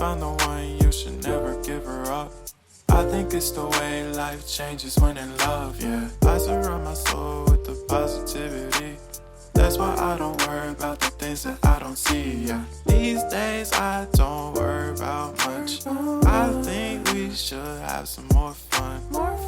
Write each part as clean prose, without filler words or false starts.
found the one, you should never give her up. I think it's the way life changes when in love, yeah. I surround my soul with the positivity. That's why I don't worry about the things that I don't see, yeah. These days I don't worry about much. I think we should have some more fun.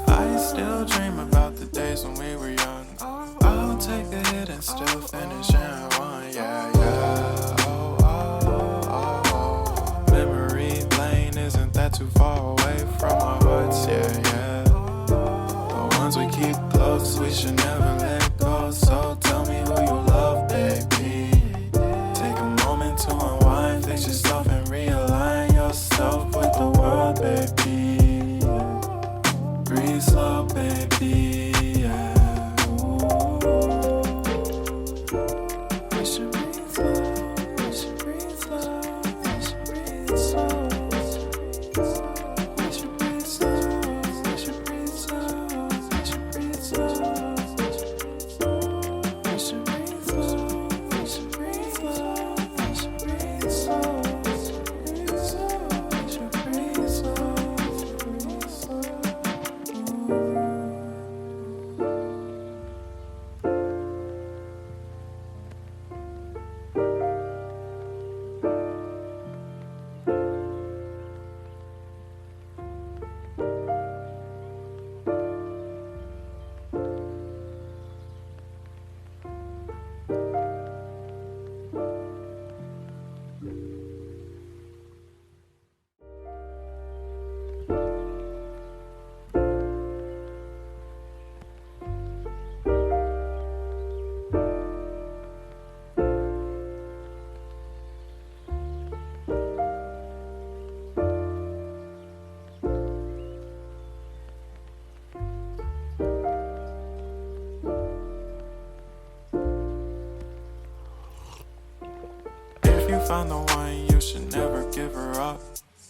I still dream about the days when we were young. I'll take a hit and still finish in one, yeah, yeah. Oh, oh, oh, oh. Memory lane isn't that too far away from our hearts, yeah, yeah. The ones we keep close, we should never let go. So tell me who you love, baby. Take a moment to unwind, fix yourself and realign yourself with the world, baby. Breathe slow, baby, yeah. We should breathe slow, we should breathe slow, we should breathe slow. We should breathe slow, we should breathe slow, we should breathe slow. We should breathe slow, we should breathe slow, we should breathe slow. We should breathe slow, breathe slow. If you found the one, you should never give her up.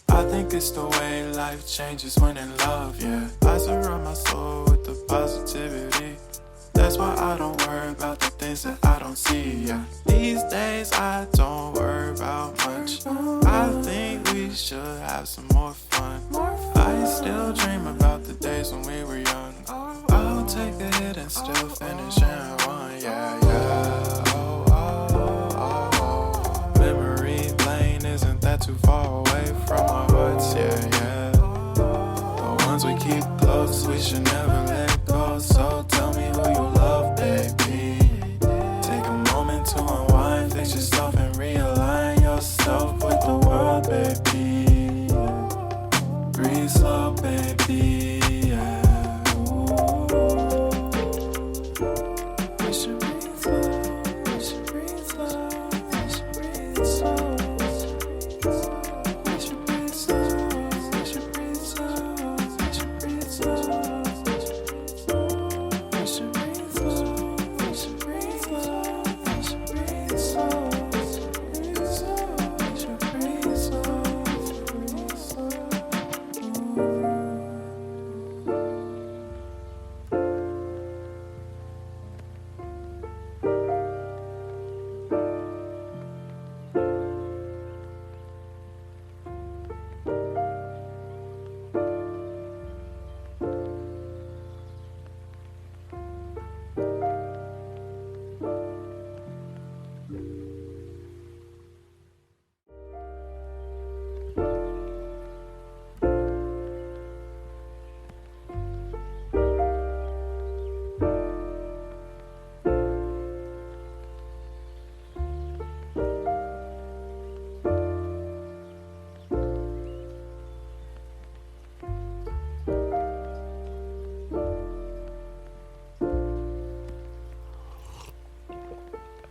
I think it's the way life changes when in love, yeah. I surround my soul with the positivity. That's why I don't worry about the things that I don't see, yeah. These days I don't worry about much. I think we should have some more fun. I still dream about the days when we were young. I'll take a hit and still finish in one, yeah, yeah. Oh, oh, oh, oh. Memory lane isn't that too far away from our hearts, yeah, yeah. The ones we keep close, we should never let go. So tell me who you love, baby. Take a moment to unwind, fix yourself and realign yourself with the world, baby. Breathe slow, baby, yeah. We should breathe slow, we should breathe slow, we should breathe slow. We should breathe slow, we should breathe slow, we should breathe slow. We should breathe slow, we should breathe slow, we should breathe slow. We should breathe slow, breathe slow.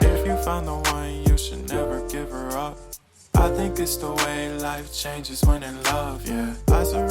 If you found the one, you should never give her up. I think it's the way life changes when in love, yeah. I surround